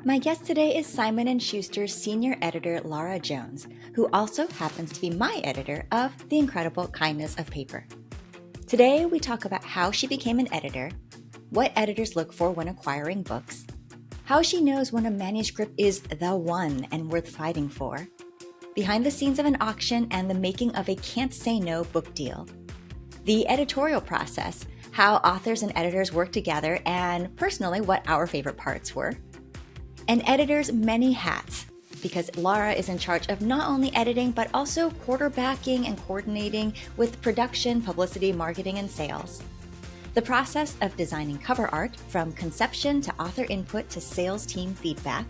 My guest today is Simon & Schuster's senior editor, Lara Jones, who also happens to be my editor of The Incredible Kindness of Paper. Today, we talk about how she became an editor, what editors look for when acquiring books, how she knows when a manuscript is the one and worth fighting for, behind the scenes of an auction and the making of a can't say no book deal, the editorial process, how authors and editors work together, and personally, what our favorite parts were, an editor's many hats, because Lara is in charge of not only editing, but also quarterbacking and coordinating with production, publicity, marketing, and sales. The process of designing cover art, from conception to author input to sales team feedback,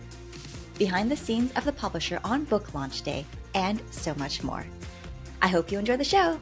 behind the scenes of the publisher on book launch day, and so much more. I hope you enjoy the show.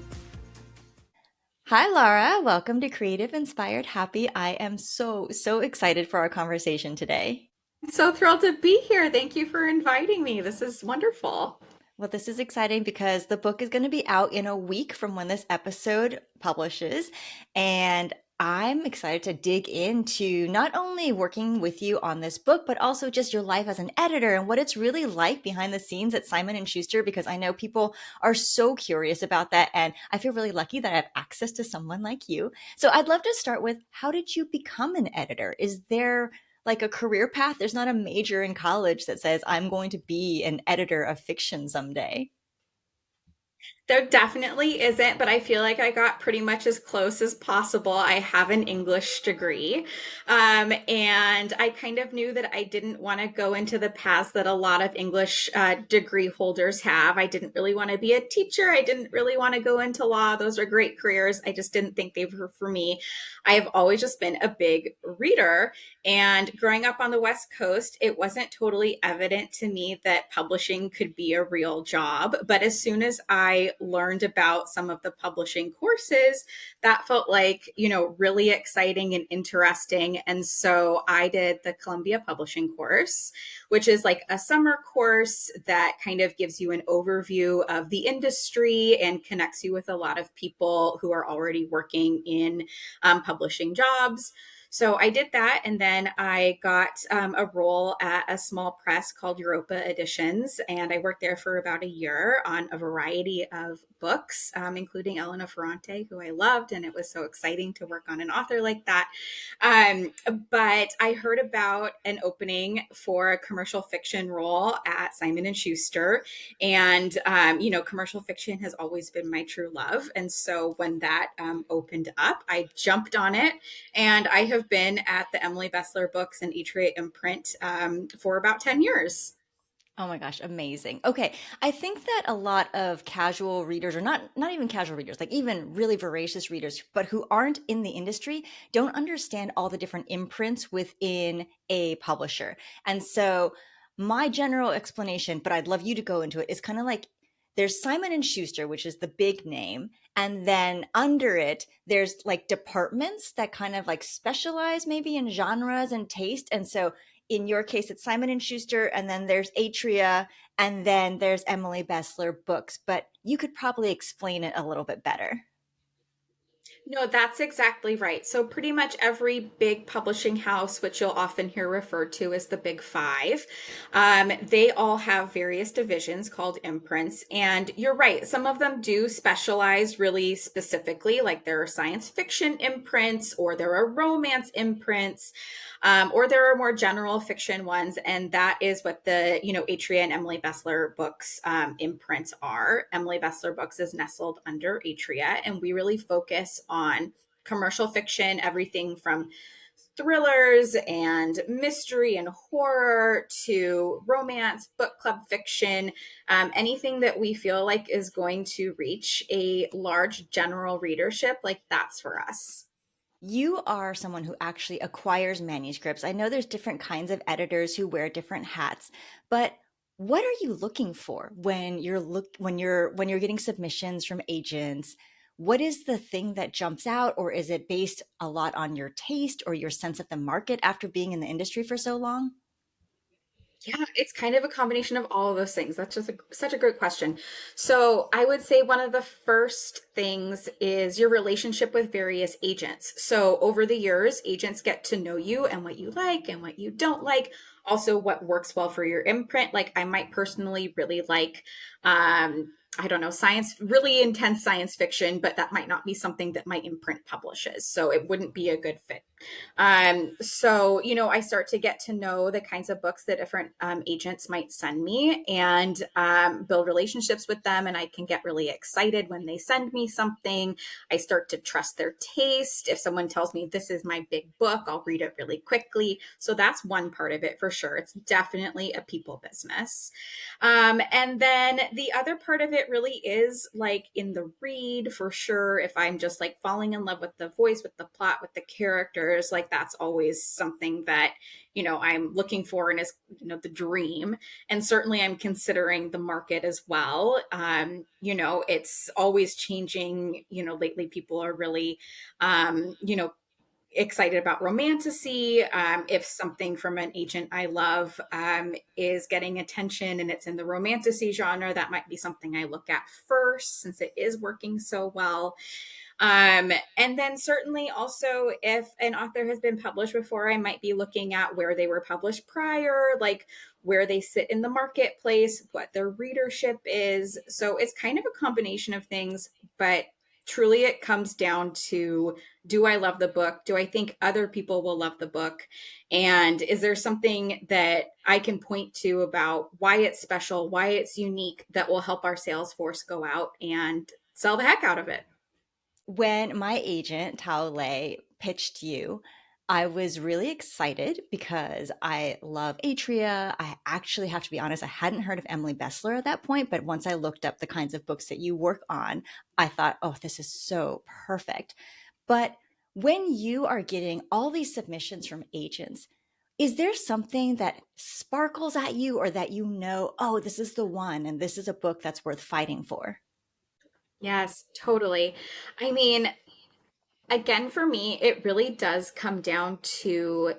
Hi, Lara. Welcome to Creative Inspired Happy. I am so excited for our conversation today. So thrilled to be here. Thank you for inviting me. This is wonderful. Well, this is exciting because the book is going to be out in a week from when this episode publishes. And I'm excited to dig into not only working with you on this book, but also just your life as an editor and what it's really like behind the scenes at Simon & Schuster, because I know people are so curious about that. And I feel really lucky that I have access to someone like you. So I'd love to start with, how did you become an editor? Is there like a career path? There's not a major in college that says I'm going to be an editor of fiction someday. There definitely isn't, but I feel like I got pretty much as close as possible. I have an English degree, and I kind of knew that I didn't want to go into the paths that a lot of English degree holders have. I didn't really want to be a teacher. I didn't really want to go into law. Those are great careers. I just didn't think they were for me. I have always just been a big reader. And growing up on the West Coast, it wasn't totally evident to me that publishing could be a real job. But as soon as I learned about some of the publishing courses, that felt like, really exciting and interesting. And so I did the Columbia Publishing course, which is like a summer course that kind of gives you an overview of the industry and connects you with a lot of people who are already working in publishing jobs. So I did that, and then I got a role at a small press called Europa Editions, and I worked there for about a year on a variety of books, including Elena Ferrante, who I loved, and it was so exciting to work on an author like that. Um, but I heard about an opening for a commercial fiction role at Simon and Schuster, and commercial fiction has always been my true love, and so when that opened up, I jumped on it, and I have been at the Emily Bestler books and Atria imprint for about 10 years. Oh my gosh, amazing. Okay, I think that a lot of casual readers, or not even casual readers, like even really voracious readers, but who aren't in the industry, don't understand all the different imprints within a publisher. And so my general explanation, but I'd love you to go into it, is kind of like there's Simon and Schuster, which is the big name, and then under it there's like departments that kind of like specialize maybe in genres and taste. And so in your case, it's Simon and Schuster, and then there's Atria, and then there's Emily Bestler books. But you could probably explain it a little bit better. No, that's exactly right. So, pretty much every big publishing house, which you'll often hear referred to as the Big Five, they all have various divisions called imprints. And you're right, some of them do specialize really specifically, like there are science fiction imprints, or there are romance imprints, or there are more general fiction ones. And that is what the, Atria and Emily Bestler books imprints are. Emily Bestler books is nestled under Atria, and we really focus on commercial fiction, everything from thrillers and mystery and horror to romance, book club fiction, anything that we feel like is going to reach a large general readership, like that's for us. You are someone who actually acquires manuscripts. I know there's different kinds of editors who wear different hats, but what are you looking for when you're getting submissions from agents? What is the thing that jumps out, or is it based a lot on your taste or your sense of the market after being in the industry for so long? Yeah, it's kind of a combination of all of those things. That's just such a great question. So, I would say one of the first things is your relationship with various agents. So, over the years, agents get to know you and what you like and what you don't like. Also, what works well for your imprint. Like, I might personally really like, I don't know, science, really intense science fiction, but that might not be something that my imprint publishes. So, it wouldn't be a good fit. So, I start to get to know the kinds of books that different agents might send me and build relationships with them. And I can get really excited when they send me something. I start to trust their taste. If someone tells me this is my big book, I'll read it really quickly. So that's one part of it for sure. It's definitely a people business. And then the other part of it really is like in the read for sure. If I'm just like falling in love with the voice, with the plot, with the characters, like that's always something that, I'm looking for and is, the dream. And certainly I'm considering the market as well. It's always changing. Lately people are really, excited about romantasy. If something from an agent I love is getting attention and it's in the romantasy genre, that might be something I look at first since it is working so well. And then certainly also if an author has been published before, I might be looking at where they were published prior, like where they sit in the marketplace, what their readership is. So it's kind of a combination of things, but truly it comes down to, do I love the book? Do I think other people will love the book? And is there something that I can point to about why it's special, why it's unique, that will help our sales force go out and sell the heck out of it? When my agent, Tao Lei, pitched you, I was really excited because I love Atria. I actually have to be honest, I hadn't heard of Emily Bestler at that point, but once I looked up the kinds of books that you work on, I thought, oh, this is so perfect. But when you are getting all these submissions from agents, is there something that sparkles at you or that oh, this is the one and this is a book that's worth fighting for? Yes, totally. I mean, again, for me, it really does come down to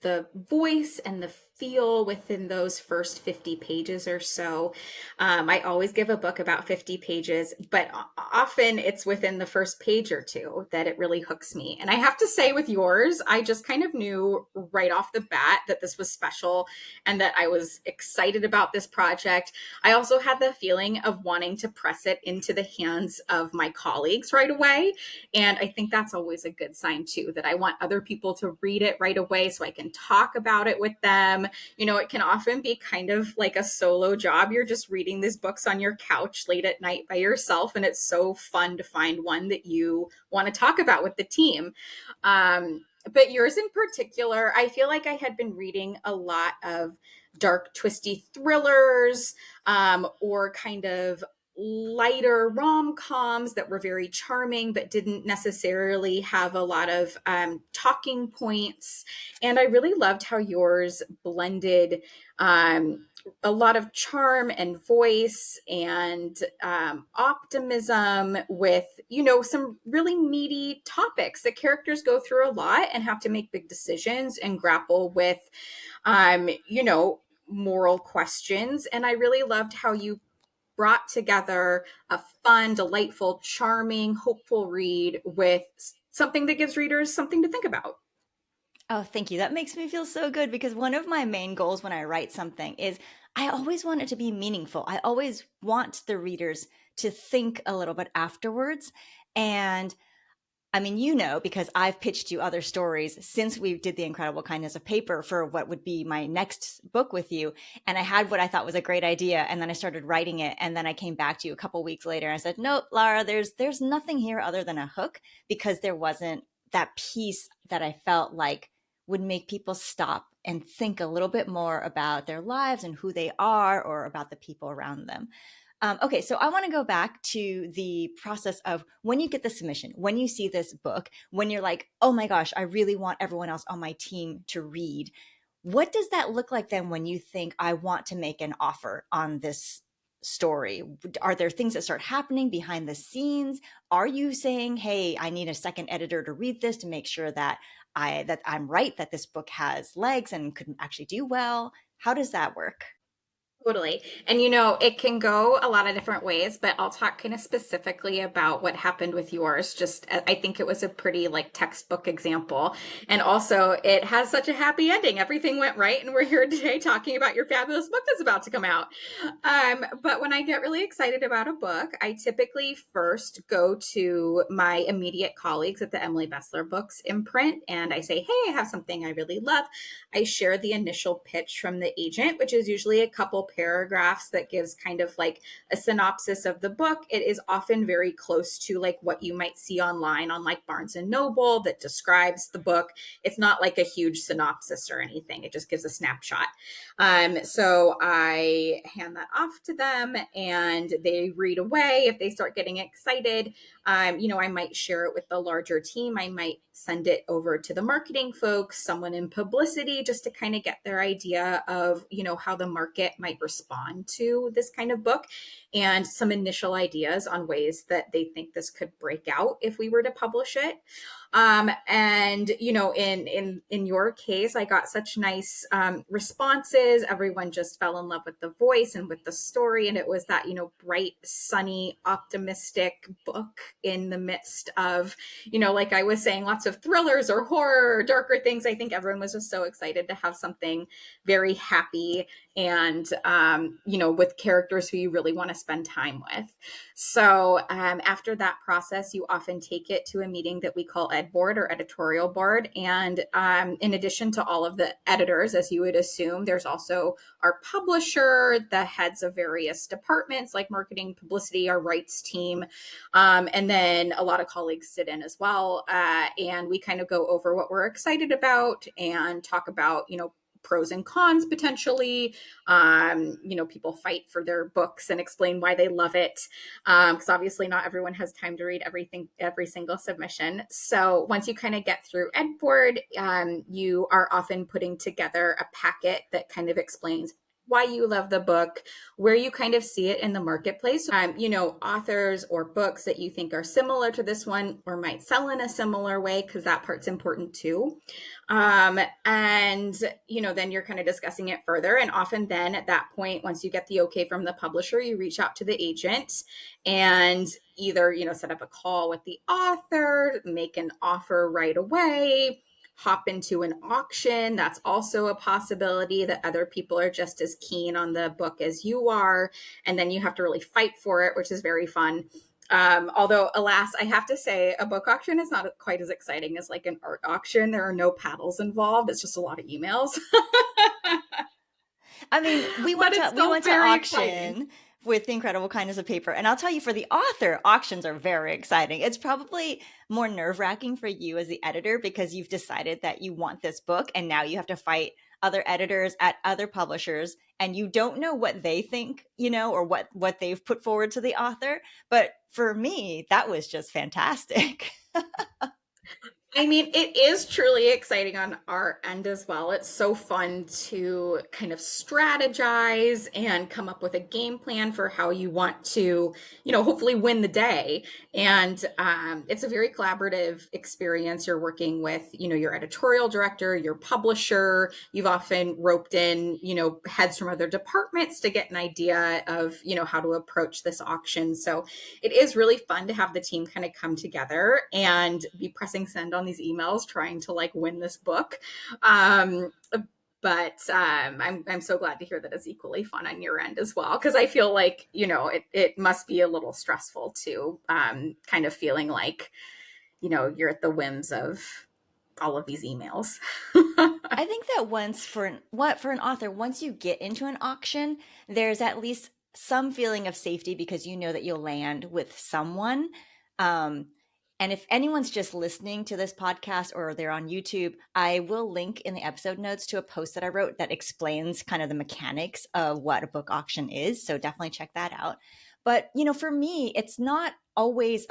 the voice and the feel within those first 50 pages or so. I always give a book about 50 pages, but often it's within the first page or two that it really hooks me. And I have to say, with yours, I just kind of knew right off the bat that this was special and that I was excited about this project. I also had the feeling of wanting to press it into the hands of my colleagues right away. And I think that's always a good sign too, that I want other people to read it right away so I can talk about it with them. It can often be kind of like a solo job. You're just reading these books on your couch late at night by yourself, and it's so fun to find one that you want to talk about with the team. But yours in particular, I feel like I had been reading a lot of dark, twisty thrillers, or kind of lighter rom-coms that were very charming but didn't necessarily have a lot of talking points. And I really loved how yours blended a lot of charm and voice and optimism with, some really meaty topics that characters go through a lot and have to make big decisions and grapple with, moral questions. And I really loved how you brought together a fun, delightful, charming, hopeful read with something that gives readers something to think about. Oh, thank you. That makes me feel so good because one of my main goals when I write something is I always want it to be meaningful. I always want the readers to think a little bit afterwards. And I mean, because I've pitched you other stories since we did The Incredible Kindness of Paper for what would be my next book with you. And I had what I thought was a great idea. And then I started writing it. And then I came back to you a couple weeks later and I said, nope, Lara, there's nothing here other than a hook because there wasn't that piece that I felt like would make people stop and think a little bit more about their lives and who they are or about the people around them. Okay, so I want to go back to the process of when you get the submission, when you see this book, when you're like, oh my gosh, I really want everyone else on my team to read. What does that look like then when you think, I want to make an offer on this story? Are there things that start happening behind the scenes? Are you saying, hey, I need a second editor to read this to make sure that I'm right, that this book has legs and could actually do well? How does that work? Totally. And it can go a lot of different ways, but I'll talk kind of specifically about what happened with yours. Just, I think it was a pretty like textbook example. And also, it has such a happy ending. Everything went right, and we're here today talking about your fabulous book that's about to come out. But when I get really excited about a book, I typically first go to my immediate colleagues at the Emily Bestler Books imprint, and I say, "Hey, I have something I really love." I share the initial pitch from the agent, which is usually a couple paragraphs that gives kind of like a synopsis of the book. It is often very close to like what you might see online on like Barnes and Noble that describes the book. It's not like a huge synopsis or anything. It just gives a snapshot. So I hand that off to them and they read away. If they start getting excited, I might share it with the larger team. I might send it over to the marketing folks, someone in publicity, just to kind of get their idea of, how the market might respond to this kind of book and some initial ideas on ways that they think this could break out if we were to publish it. And in your case, I got such nice responses. Everyone just fell in love with the voice and with the story, and it was that bright, sunny, optimistic book in the midst of like I was saying, lots of thrillers or horror or darker things. I think everyone was just so excited to have something very happy and with characters who you really want to spend time with. So after that process, you often take it to a meeting that we call ed board or editorial board. And in addition to all of the editors, as you would assume, there's also our publisher, the heads of various departments like marketing, publicity, our rights team. And then a lot of colleagues sit in as well. And we kind of go over what we're excited about and talk about, pros and cons potentially. People fight for their books and explain why they love it. Because obviously not everyone has time to read everything, every single submission. So once you kind of get through ed board, you are often putting together a packet that kind of explains why you love the book, where you kind of see it in the marketplace. Authors or books that you think are similar to this one or might sell in a similar way, because that part's important too. And then you're kind of discussing it further. And often then at that point, once you get the okay from the publisher, you reach out to the agent and either, set up a call with the author, make an offer right away, hop into an auction. That's also a possibility that other people are just as keen on the book as you are. And then you have to really fight for it, which is very fun. Although, alas, I have to say, a book auction is not quite as exciting as like an art auction. There are no paddles involved. It's just a lot of emails. I mean, we But went it's to we still went to very exciting. auction with the incredible kindness of paper, and I'll tell you, for the author, auctions are very exciting. It's probably more nerve-wracking for you as the editor because you've decided that you want this book, and now you have to fight other editors at other publishers, and you don't know what they think, or what they've put forward to the author. But for me, that was just fantastic. I mean, it is truly exciting on our end as well. It's so fun to kind of strategize and come up with a game plan for how you want to, hopefully win the day. And it's a very collaborative experience. You're working with, your editorial director, your publisher. You've often roped in, heads from other departments to get an idea of, how to approach this auction. So it is really fun to have the team kind of come together and be pressing send on these emails, trying to like win this book. But I'm so glad to hear that it's equally fun on your end as well, because I feel like it must be a little stressful too, kind of feeling like you're at the whims of all of these emails. I think that once for an author, once you get into an auction, there's at least some feeling of safety because you know that you'll land with someone. Um, and if anyone's just listening to this podcast or they're on YouTube, I will link in the episode notes to a post that I wrote that explains kind of the mechanics of what a book auction is. So definitely check that out. But, for me, it's not really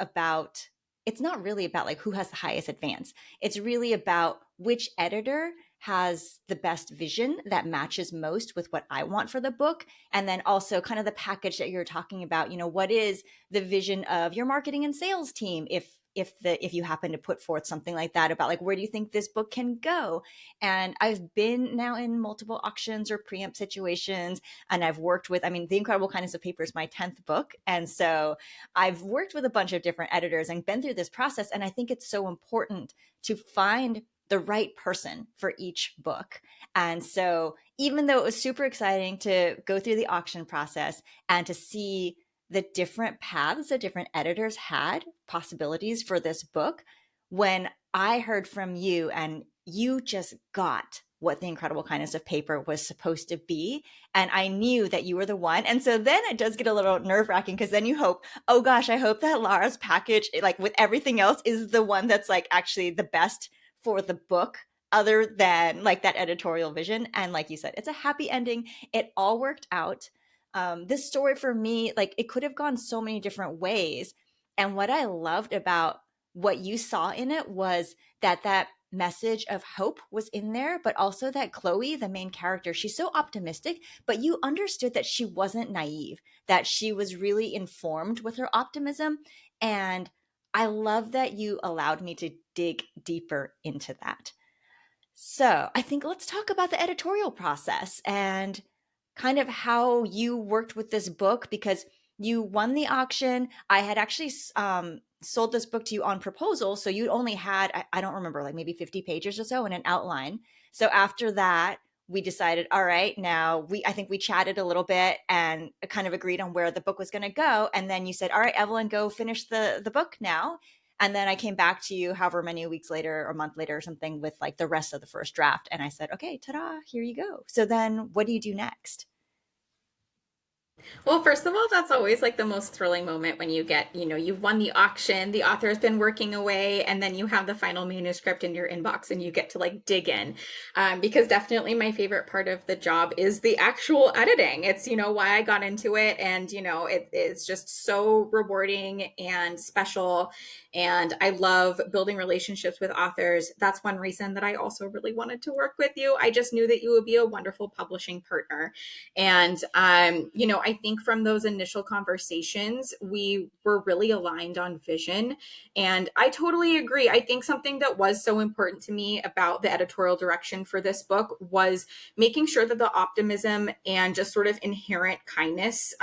about like who has the highest advance. It's really about which editor has the best vision that matches most with what I want for the book. And then also kind of the package that you're talking about, what is the vision of your marketing and sales team? If if you happen to put forth something like that about like, where do you think this book can go? And I've been now in multiple auctions or preempt situations, and I've worked with, I mean, The Incredible Kindness of Paper is my 10th book. And so I've worked with a bunch of different editors and been through this process. And I think it's so important to find the right person for each book. And so even though it was super exciting to go through the auction process and to see the different paths that different editors had possibilities for this book, when I heard from you and you just got what The Incredible Kindness of Paper was supposed to be, and I knew that you were the one. And so then it does get a little nerve wracking because then you hope, oh gosh, I hope that Lara's package, like with everything else, is the one that's like actually the best for the book, other than like that editorial vision. And like you said, it's a happy ending. It all worked out. This story for me, like it could have gone so many different ways. And what I loved about what you saw in it was that message of hope was in there, but also that Chloe, the main character, she's so optimistic, but you understood that she wasn't naive, that she was really informed with her optimism. And I love that you allowed me to dig deeper into that. So I think let's talk about the editorial process and kind of how you worked with this book, because you won the auction. I had actually sold this book to you on proposal. So you only had, I don't remember, like maybe 50 pages or so and an outline. So after that, we decided, all right, now I think we chatted a little bit and kind of agreed on where the book was going to go. And then you said, all right, Evelyn, go finish the book now. And then I came back to you however many weeks later or a month later or something with like the rest of the first draft. And I said, okay, ta-da, here you go. So then what do you do next? Well, first of all, that's always like the most thrilling moment when you get, you've won the auction, the author has been working away, and then you have the final manuscript in your inbox and you get to like dig in. Because definitely my favorite part of the job is the actual editing. It's, why I got into it. And, it's just so rewarding and special. And I love building relationships with authors. That's one reason that I also really wanted to work with you. I just knew that you would be a wonderful publishing partner. And, I think from those initial conversations, we were really aligned on vision. And I totally agree. I think something that was so important to me about the editorial direction for this book was making sure that the optimism and just sort of inherent kindness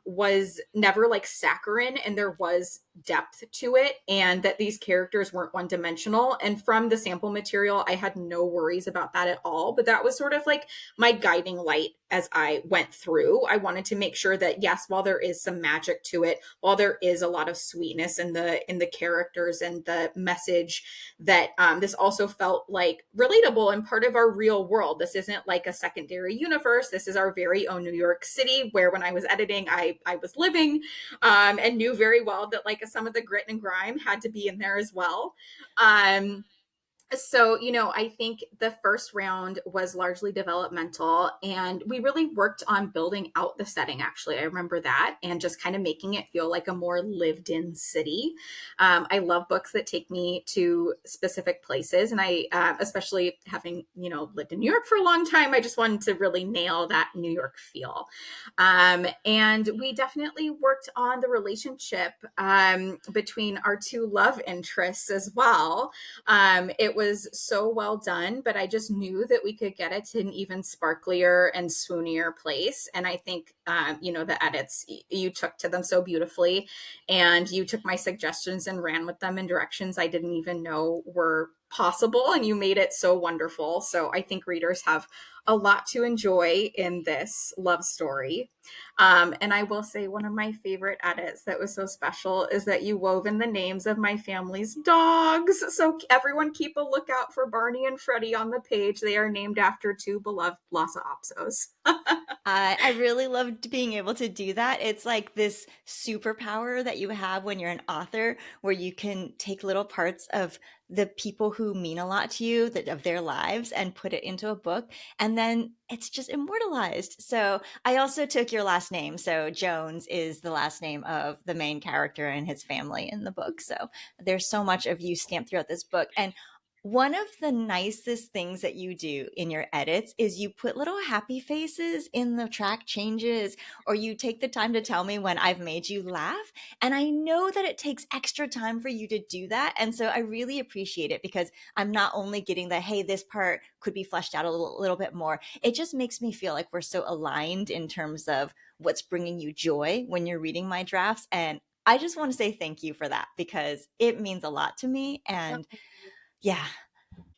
was never like saccharine, and there was depth to it, and that these characters weren't one dimensional. And from the sample material, I had no worries about that at all. But that was sort of like my guiding light as I went through. I wanted to make sure that yes, while there is some magic to it, while there is a lot of sweetness in the characters and the message, that this also felt like relatable and part of our real world. This isn't like a secondary universe. This is our very own New York City, where when I was editing, I was living, and knew very well that like some of the grit and grime had to be in there as well. So, I think the first round was largely developmental, and we really worked on building out the setting. Actually, I remember that, and just kind of making it feel like a more lived in city. I love books that take me to specific places, and especially having, lived in New York for a long time, I just wanted to really nail that New York feel. And we definitely worked on the relationship between our two love interests as well. It was so well done, but I just knew that we could get it to an even sparklier and swoonier place. And I think, the edits, you took to them so beautifully, and you took my suggestions and ran with them in directions I didn't even know were possible, and you made it so wonderful. So I think readers have a lot to enjoy in this love story. And I will say one of my favorite edits that was so special is that you wove in the names of my family's dogs. So everyone keep a lookout for Barney and Freddie on the page. They are named after two beloved Lhasa Apsos. I really loved being able to do that. It's like this superpower that you have when you're an author, where you can take little parts of the people who mean a lot to you, that of their lives, and put it into a book, and then it's just immortalized. So I also took your last name. So Jones is the last name of the main character and his family in the book. So there's so much of you stamped throughout this book. And One of the nicest things that you do in your edits is you put little happy faces in the track changes, or you take the time to tell me when I've made you laugh. And I know that it takes extra time for you to do that. And so I really appreciate it because I'm not only getting the, hey, this part could be fleshed out a little bit more. It just makes me feel like we're so aligned in terms of what's bringing you joy when you're reading my drafts. And I just want to say thank you for that because it means a lot to me. And yeah.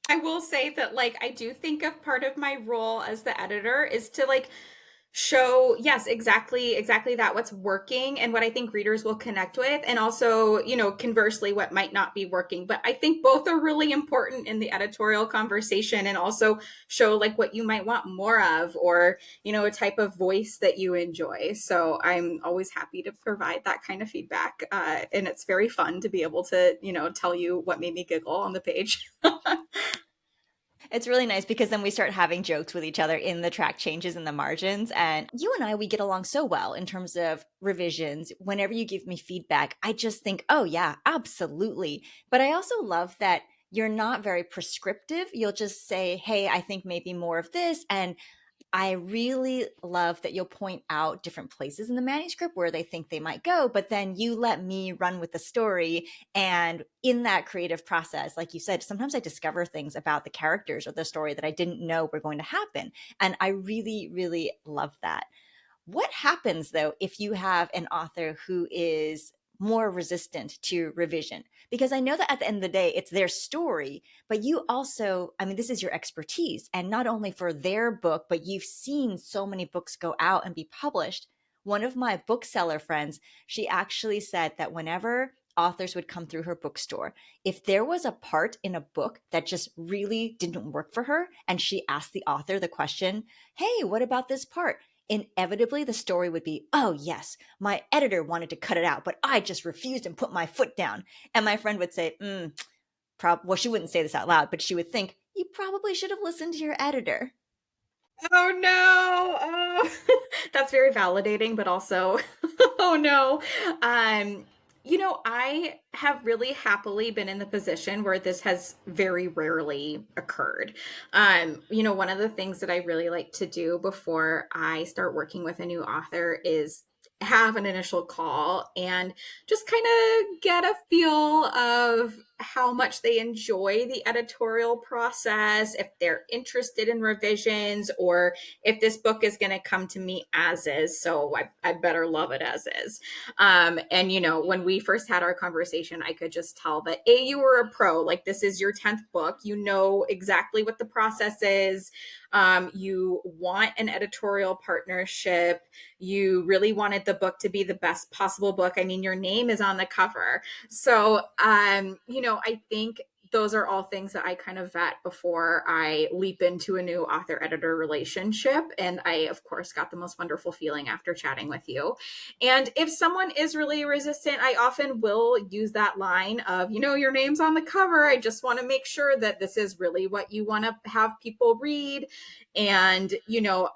I will say that like I do think of part of my role as the editor is to like show, yes, exactly that, what's working and what I think readers will connect with, and also, conversely, what might not be working. But I think both are really important in the editorial conversation, and also show like what you might want more of, or a type of voice that you enjoy. So I'm always happy to provide that kind of feedback, and it's very fun to be able to tell you what made me giggle on the page. It's really nice because then we start having jokes with each other in the track changes and the margins. And you and I, we get along so well in terms of revisions. Whenever you give me feedback, I just think, oh, yeah, absolutely. But I also love that you're not very prescriptive. You'll just say, hey, I think maybe more of this. And I really love that you'll point out different places in the manuscript where they think they might go, but then you let me run with the story. And in that creative process, like you said, sometimes I discover things about the characters or the story that I didn't know were going to happen. And I really, really love that. What happens though if you have an author who is more resistant to revision? Because I know that at the end of the day, it's their story, but you also, I mean, this is your expertise. And not only for their book, but you've seen so many books go out and be published. One of my bookseller friends, she actually said that whenever authors would come through her bookstore, if there was a part in a book that just really didn't work for her, and she asked the author the question, hey, what about this part? Inevitably the story would be, oh, yes, my editor wanted to cut it out, but I just refused and put my foot down. And my friend would say, well, she wouldn't say this out loud, but she would think, you probably should have listened to your editor. Oh no. Oh, that's very validating, but also, oh no. I have really happily been in the position where this has very rarely occurred. One of the things that I really like to do before I start working with a new author is have an initial call and just kind of get a feel of how much they enjoy the editorial process, if they're interested in revisions, or if this book is going to come to me as is. So I better love it as is. And, when we first had our conversation, I could just tell that you were a pro. Like, this is your 10th book. You know exactly what the process is. You want an editorial partnership. You really wanted the book to be the best possible book. I mean, your name is on the cover. So, I think those are all things that I kind of vet before I leap into a new author editor relationship. And I, of course, got the most wonderful feeling after chatting with you. And if someone is really resistant, I often will use that line of, your name's on the cover. I just want to make sure that this is really what you want to have people read. And,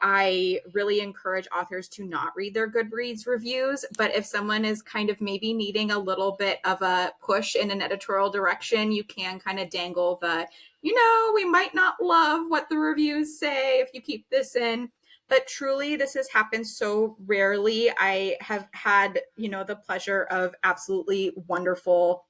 I really encourage authors to not read their Goodreads reviews. But if someone is kind of maybe needing a little bit of a push in an editorial direction, you can kind of dangle the, we might not love what the reviews say if you keep this in. But truly, this has happened so rarely. I have had, the pleasure of absolutely wonderful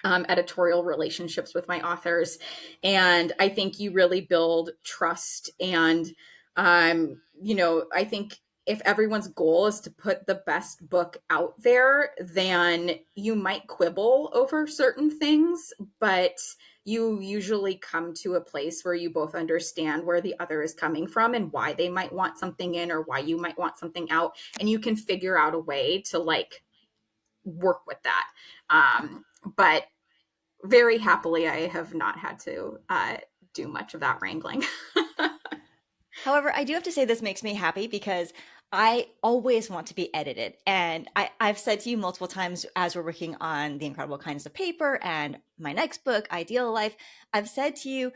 editorial relationships with my authors. And I think you really build trust. And, I think if everyone's goal is to put the best book out there, then you might quibble over certain things, but you usually come to a place where you both understand where the other is coming from and why they might want something in or why you might want something out. And you can figure out a way to like work with that. But very happily, I have not had to do much of that wrangling. However, I do have to say this makes me happy because I always want to be edited. And I've said to you multiple times as we're working on The Incredible Kindness of Paper and my next book, Ideal Life, I've said to you,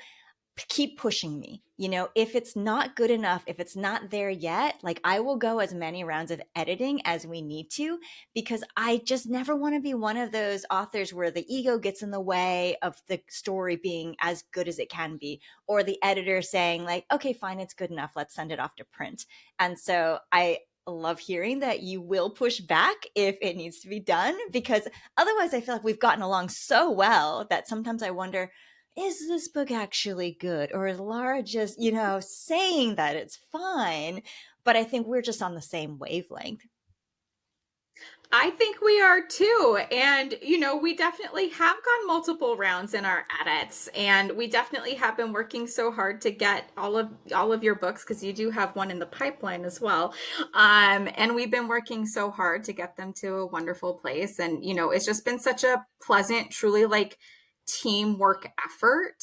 keep pushing me. If it's not good enough, if it's not there yet, like I will go as many rounds of editing as we need to, because I just never want to be one of those authors where the ego gets in the way of the story being as good as it can be, or the editor saying like, okay, fine, it's good enough, let's send it off to print. And so I love hearing that you will push back if it needs to be done, because otherwise I feel like we've gotten along so well that sometimes I wonder, is this book actually good? Or is Lara just, saying that it's fine? But I think we're just on the same wavelength. I think we are too. And, we definitely have gone multiple rounds in our edits. And we definitely have been working so hard to get all of your books, because you do have one in the pipeline as well. And we've been working so hard to get them to a wonderful place. And, it's just been such a pleasant, truly like teamwork effort.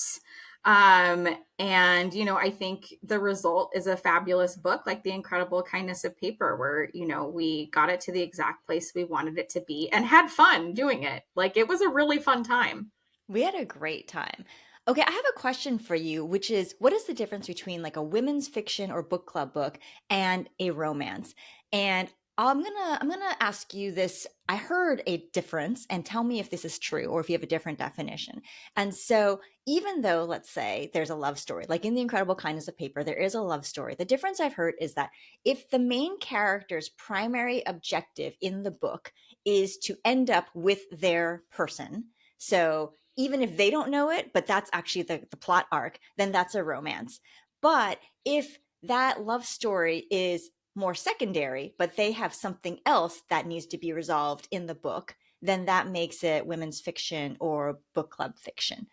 Um, and, I think the result is a fabulous book, like The Incredible Kindness of Paper, where, we got it to the exact place we wanted it to be and had fun doing it. Like it was a really fun time. We had a great time. Okay, I have a question for you, which is, what is the difference between like a women's fiction or book club book and a romance? And I'm gonna ask you this. I heard a difference, and tell me if this is true or if you have a different definition. And so, even though, let's say, there's a love story, like in The Incredible Kindness of Paper, there is a love story. The difference I've heard is that if the main character's primary objective in the book is to end up with their person, so even if they don't know it, but that's actually the plot arc, then that's a romance. But if that love story is more secondary, but they have something else that needs to be resolved in the book, then that makes it women's fiction or book club fiction.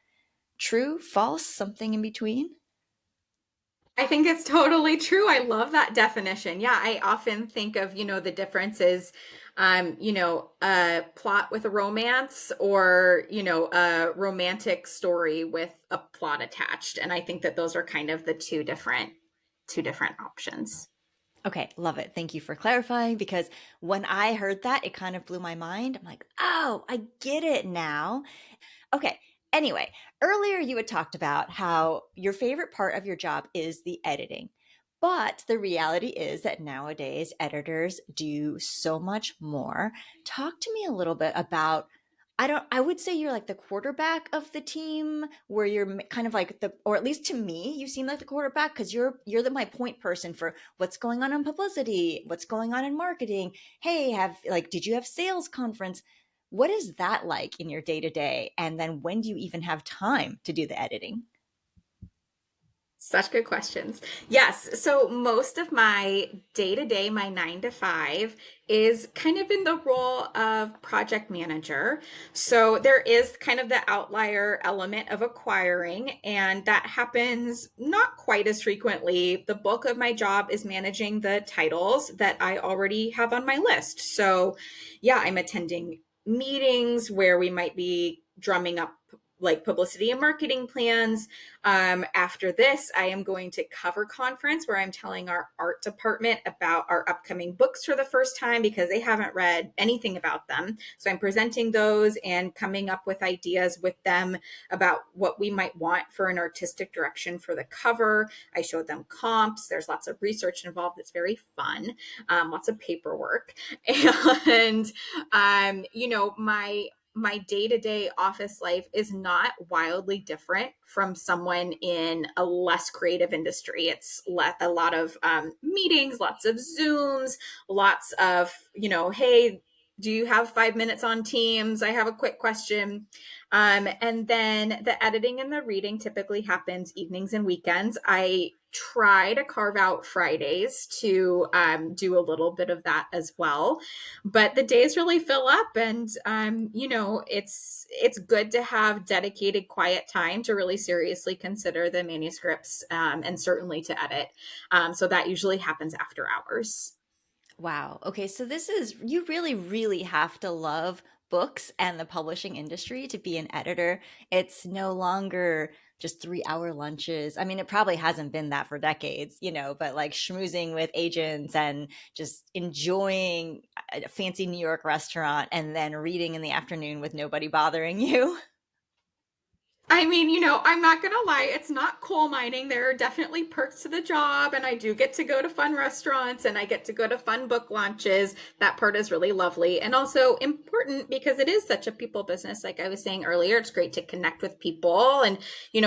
True, false, something in between? I think it's totally true. I love that definition. Yeah, I often think of, the differences, a plot with a romance or, a romantic story with a plot attached. And I think that those are kind of the two different options. Okay, love it. Thank you for clarifying, because when I heard that, it kind of blew my mind. I'm like, oh, I get it now. Okay. Anyway, earlier you had talked about how your favorite part of your job is the editing. But the reality is that nowadays editors do so much more. Talk to me a little bit about, I would say you're like the quarterback of the team, where you're kind of like or at least to me, you seem like the quarterback, because you're my point person for what's going on in publicity, what's going on in marketing. Hey, did you have sales conference? What is that like in your day to day? And then when do you even have time to do the editing? Such good questions. Yes. So most of my day to day, my 9 to 5, is kind of in the role of project manager. So there is kind of the outlier element of acquiring, and that happens not quite as frequently. The bulk of my job is managing the titles that I already have on my list. So, yeah, I'm attending meetings where we might be drumming up like publicity and marketing plans. After this, I am going to cover conference where I'm telling our art department about our upcoming books for the first time because they haven't read anything about them. So I'm presenting those and coming up with ideas with them about what we might want for an artistic direction for the cover. I showed them comps. There's lots of research involved. It's very fun, lots of paperwork. And, my day-to-day office life is not wildly different from someone in a less creative industry. It's a lot of meetings, lots of Zooms, lots of, hey, do you have 5 minutes on Teams? I have a quick question. And then the editing and the reading typically happens evenings and weekends. I try to carve out Fridays to do a little bit of that as well, but the days really fill up, and it's good to have dedicated quiet time to really seriously consider the manuscripts, and certainly to edit. So that usually happens after hours. Wow. Okay. So you really, really have to love books and the publishing industry to be an editor. It's no longer just 3 hour lunches. I mean, it probably hasn't been that for decades, but like schmoozing with agents and just enjoying a fancy New York restaurant and then reading in the afternoon with nobody bothering you. I mean, I'm not going to lie, it's not coal mining. There are definitely perks to the job, and I do get to go to fun restaurants and I get to go to fun book launches. That part is really lovely and also important because it is such a people business. Like I was saying earlier, it's great to connect with people and,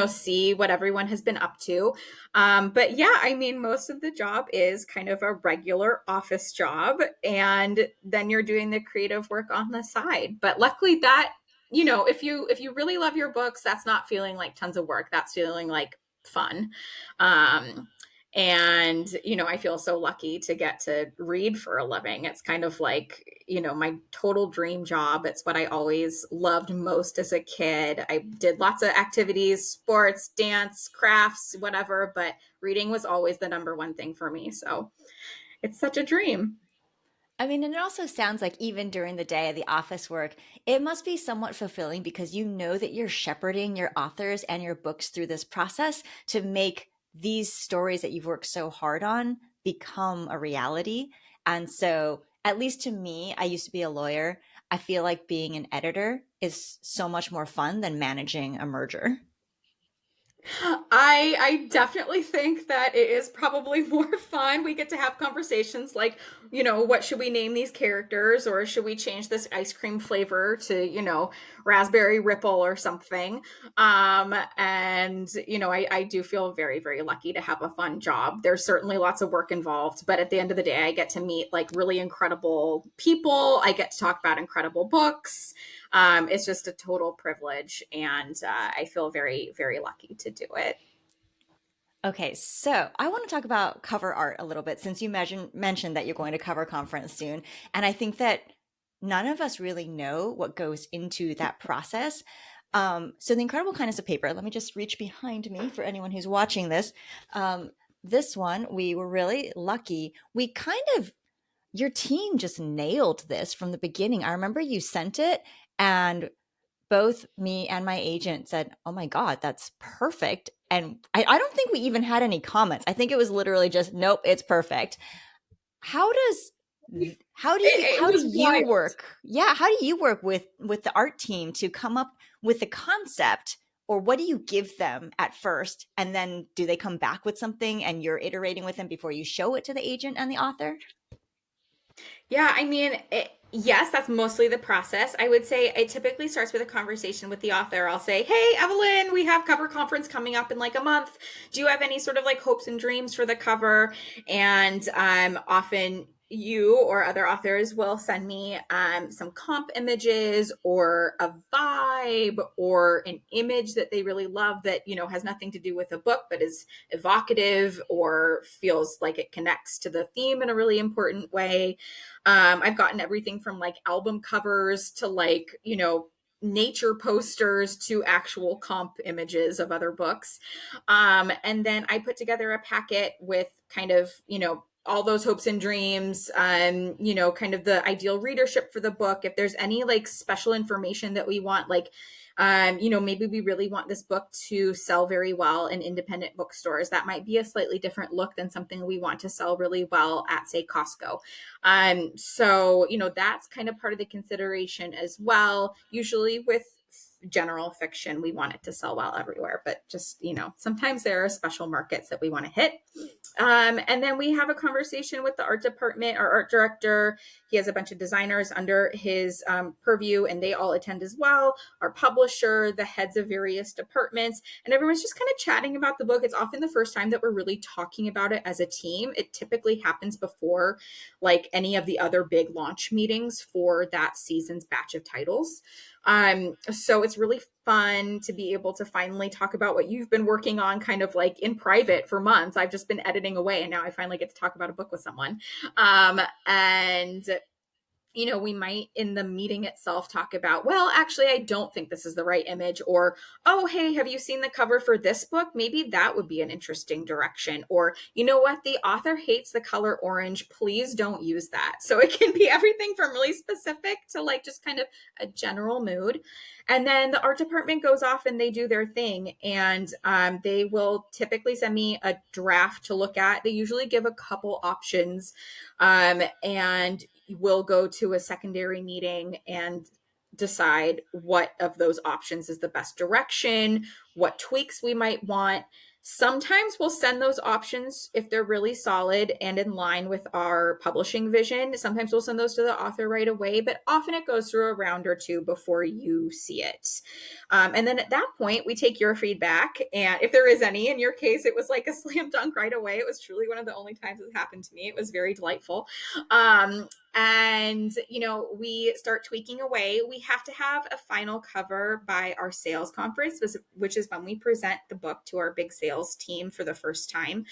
see what everyone has been up to. But yeah, I mean, most of the job is kind of a regular office job, and then you're doing the creative work on the side. But luckily, that if you really love your books, that's not feeling like tons of work. That's feeling like fun. Um, and I feel so lucky to get to read for a living. It's kind of like my total dream job. It's what I always loved most as a kid. I did lots of activities, sports, dance, crafts, whatever, but reading was always the number one thing for me. So it's such a dream. I mean, and it also sounds like even during the day of the office work, it must be somewhat fulfilling because you know that you're shepherding your authors and your books through this process to make these stories that you've worked so hard on become a reality. And so, at least to me, I used to be a lawyer. I feel like being an editor is so much more fun than managing a merger. I definitely think that it is probably more fun. We get to have conversations like, what should we name these characters, or should we change this ice cream flavor to, raspberry ripple or something? And I do feel very, very lucky to have a fun job. There's certainly lots of work involved, but at the end of the day, I get to meet like really incredible people. I get to talk about incredible books. It's just a total privilege, and I feel very, very lucky to do it. Okay, so I want to talk about cover art a little bit since you mentioned that you're going to cover conference soon. And I think that none of us really know what goes into that process. So, The Incredible Kindness of Paper, let me just reach behind me for anyone who's watching this. This one, we were really lucky. Your team just nailed this from the beginning. I remember you sent it, and both me and my agent said, "Oh my God, that's perfect." And I don't think we even had any comments. I think it was literally just, "Nope, it's perfect." How does It how do was you wild. work? Yeah, how do you work with the art team to come up with the concept, or what do you give them at first, and then do they come back with something and you're iterating with them before you show it to the agent and the author? Yeah, I mean, yes, that's mostly the process. I would say it typically starts with a conversation with the author. I'll say, "Hey, Evelyn, we have cover conference coming up in like a month. Do you have any sort of like hopes and dreams for the cover?" And often you or other authors will send me some comp images or a vibe or an image that they really love that has nothing to do with a book but is evocative or feels like it connects to the theme in a really important way. I've gotten everything from like album covers to like, nature posters to actual comp images of other books. And then I put together a packet with kind of, all those hopes and dreams, kind of the ideal readership for the book. If there's any like special information that we want, like, maybe we really want this book to sell very well in independent bookstores. That might be a slightly different look than something we want to sell really well at, say, Costco. So, that's kind of part of the consideration as well. Usually with general fiction, we want it to sell well everywhere, but just, sometimes there are special markets that we want to hit. And then we have a conversation with the art department, our art director. He has a bunch of designers under his purview, and they all attend as well. Our publisher, the heads of various departments, and everyone's just kind of chatting about the book. It's often the first time that we're really talking about it as a team. It typically happens before like any of the other big launch meetings for that season's batch of titles. So it's really fun to be able to finally talk about what you've been working on kind of like in private for months. I've just been editing away and now I finally get to talk about a book with someone. And we might in the meeting itself talk about, well, actually, I don't think this is the right image. Or, oh, hey, have you seen the cover for this book? Maybe that would be an interesting direction. Or, you know what? The author hates the color orange. Please don't use that. So it can be everything from really specific to like just kind of a general mood. And then the art department goes off and they do their thing. And they will typically send me a draft to look at. They usually give a couple options. And we'll go to a secondary meeting and decide what of those options is the best direction, what tweaks we might want. Sometimes we'll send those options if they're really solid and in line with our publishing vision. Sometimes we'll send those to the author right away, but often it goes through a round or two before you see it. And then at that point, we take your feedback. And if there is any, in your case, it was like a slam dunk right away. It was truly one of the only times it happened to me. It was very delightful. And we start tweaking away. We have to have a final cover by our sales conference, which is when we present the book to our big sales team for the first time.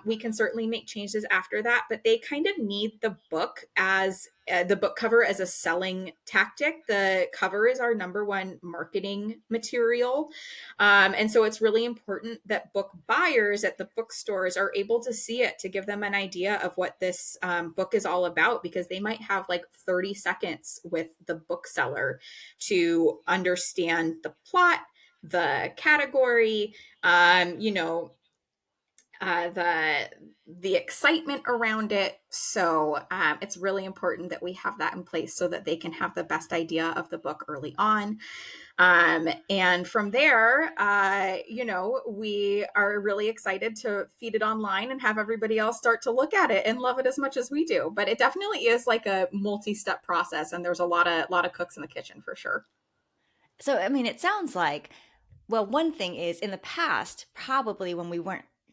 We can certainly make changes after that, but they kind of need the book as the book cover as a selling tactic. The cover is our number one marketing material. And so it's really important that book buyers at the bookstores are able to see it to give them an idea of what this book is all about, because they might have like 30 seconds with the bookseller to understand the plot, the category, the excitement around it. So it's really important that we have that in place so that they can have the best idea of the book early on. And from there, we are really excited to feed it online and have everybody else start to look at it and love it as much as we do. But it definitely is like a multi-step process, and there's a lot of cooks in the kitchen for sure. So, I mean, it sounds like, well, one thing is in the past, probably when we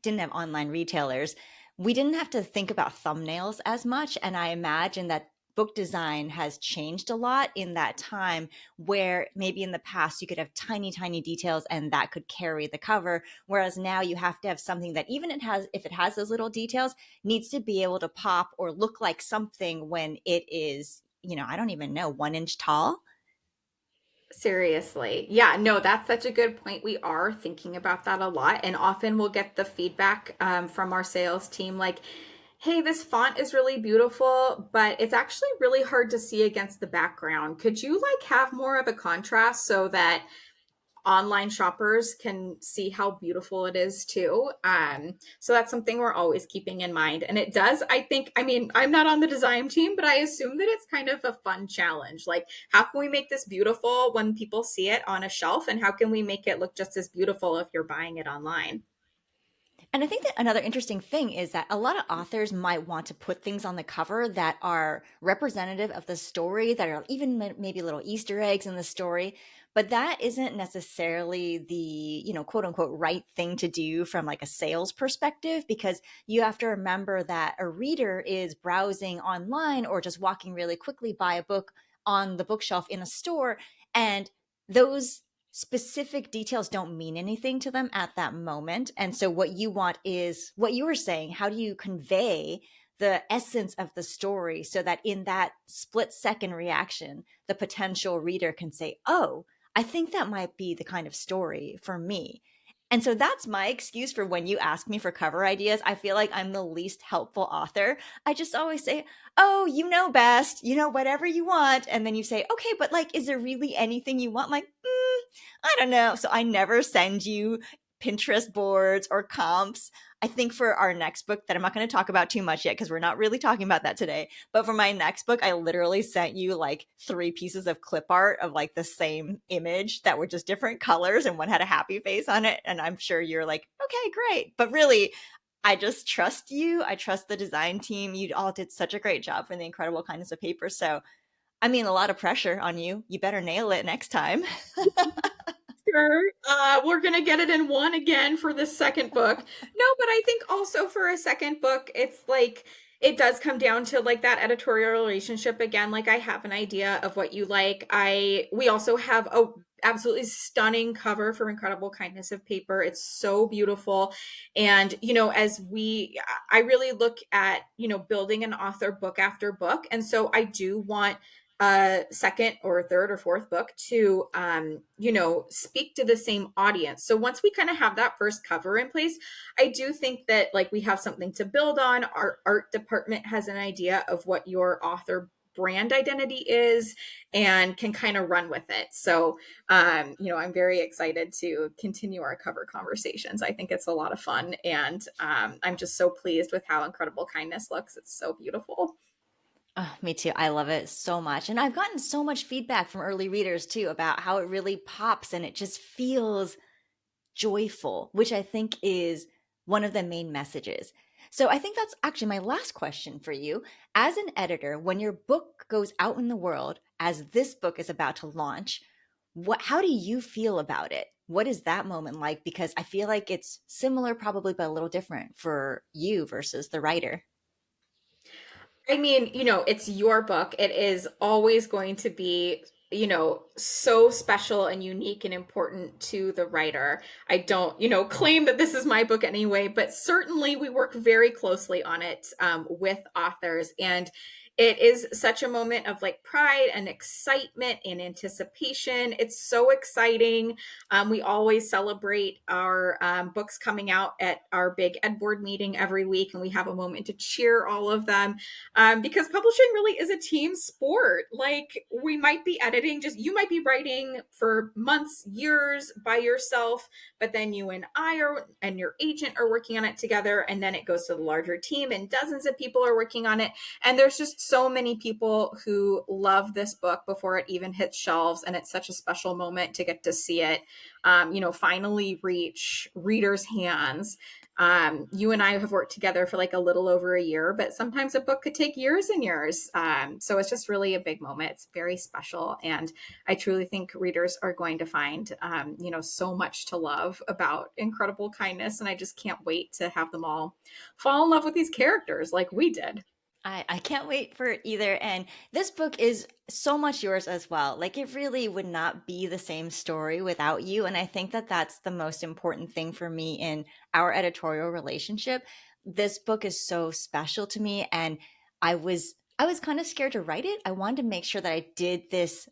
didn't have online retailers, we didn't have to think about thumbnails as much. And I imagine that book design has changed a lot in that time, where maybe in the past you could have tiny, tiny details and that could carry the cover. Whereas now you have to have something that, even if it has those little details, needs to be able to pop or look like something when it is, I don't even know, 1 inch tall. Seriously. Yeah, no, that's such a good point. We are thinking about that a lot. And often we'll get the feedback from our sales team like, hey, this font is really beautiful, but it's actually really hard to see against the background. Could you like have more of a contrast so that online shoppers can see how beautiful it is too. So that's something we're always keeping in mind. And it does, I think, I mean, I'm not on the design team, but I assume that it's kind of a fun challenge. Like, how can we make this beautiful when people see it on a shelf? And how can we make it look just as beautiful if you're buying it online? And I think that another interesting thing is that a lot of authors might want to put things on the cover that are representative of the story, that are even maybe little Easter eggs in the story. But that isn't necessarily the, quote unquote, right thing to do from like a sales perspective, because you have to remember that a reader is browsing online or just walking really quickly by a book on the bookshelf in a store. And those specific details don't mean anything to them at that moment. And so what you want is what you were saying. How do you convey the essence of the story so that in that split second reaction, the potential reader can say, oh, I think that might be the kind of story for me. And so that's my excuse for when you ask me for cover ideas. I feel like I'm the least helpful author. I just always say, oh, you know best, whatever you want. And then you say, okay, but like, is there really anything you want? I'm like, I don't know. So I never send you Pinterest boards or comps. I think for our next book that I'm not going to talk about too much yet because we're not really talking about that today. But for my next book, I literally sent you like 3 pieces of clip art of like the same image that were just different colors, and one had a happy face on it. And I'm sure you're like, okay, great. But really, I just trust you. I trust the design team. You all did such a great job for the incredible kindness of paper. So, I mean, a lot of pressure on you. You better nail it next time. Sure. We're gonna get it in one again for the second book. No, but I think also for a second book, it's like it does come down to like that editorial relationship again. Like I have an idea of what you like. We also have a absolutely stunning cover for Incredible Kindness of Paper. It's so beautiful. And I really look at, building an author book after book. And so I do want a second or third or fourth book to speak to the same audience. So once we kind of have that first cover in place, I do think that like we have something to build on. Our art department has an idea of what your author brand identity is and can kind of run with it. So I'm very excited to continue our cover conversations. I think it's a lot of fun, and I'm just so pleased with how Incredible Kindness looks. It's so beautiful. Oh, me too. I love it so much. And I've gotten so much feedback from early readers too about how it really pops and it just feels joyful, which I think is one of the main messages. So I think that's actually my last question for you. As an editor, when your book goes out in the world, as this book is about to launch, how do you feel about it? What is that moment like? Because I feel like it's similar, probably, but a little different for you versus the writer. I mean, it's your book. It is always going to be, so special and unique and important to the writer. I don't, claim that this is my book anyway, but certainly we work very closely on it with authors. And it is such a moment of like pride and excitement and anticipation. It's so exciting. We always celebrate our books coming out at our big ed board meeting every week, and we have a moment to cheer all of them because publishing really is a team sport. Like we might be editing, just you might be writing for months, years by yourself, but then you and I are, and your agent are working on it together, and then it goes to the larger team, and dozens of people are working on it. And there's just so many people who love this book before it even hits shelves, and it's such a special moment to get to see it, finally reach readers' hands. You and I have worked together for like a little over a year, but sometimes a book could take years and years. So it's just really a big moment. It's very special. And I truly think readers are going to find, so much to love about Incredible Kindness. And I just can't wait to have them all fall in love with these characters like we did. I can't wait for it either. And this book is so much yours as well. Like it really would not be the same story without you. And I think that that's the most important thing for me in our editorial relationship. This book is so special to me. And I was kind of scared to write it. I wanted to make sure that I did this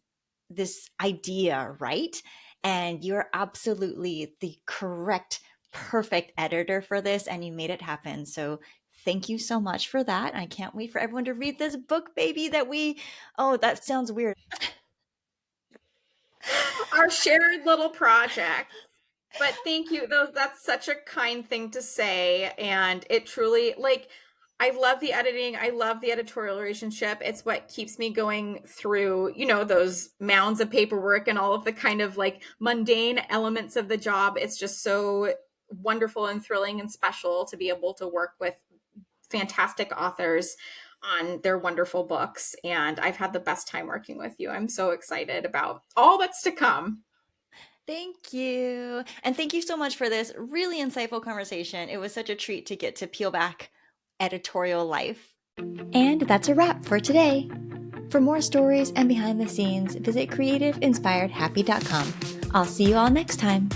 idea right. And you're absolutely the correct, perfect editor for this. And you made it happen. So thank you so much for that. I can't wait for everyone to read this book, baby, oh, that sounds weird. Our shared little project. But thank you. That's such a kind thing to say. And it truly, like, I love the editing. I love the editorial relationship. It's what keeps me going through, those mounds of paperwork and all of the kind of like mundane elements of the job. It's just so wonderful and thrilling and special to be able to work with fantastic authors on their wonderful books. And I've had the best time working with you. I'm so excited about all that's to come. Thank you. And thank you so much for this really insightful conversation. It was such a treat to get to peel back editorial life. And that's a wrap for today. For more stories and behind the scenes, visit creativeinspiredhappy.com. I'll see you all next time.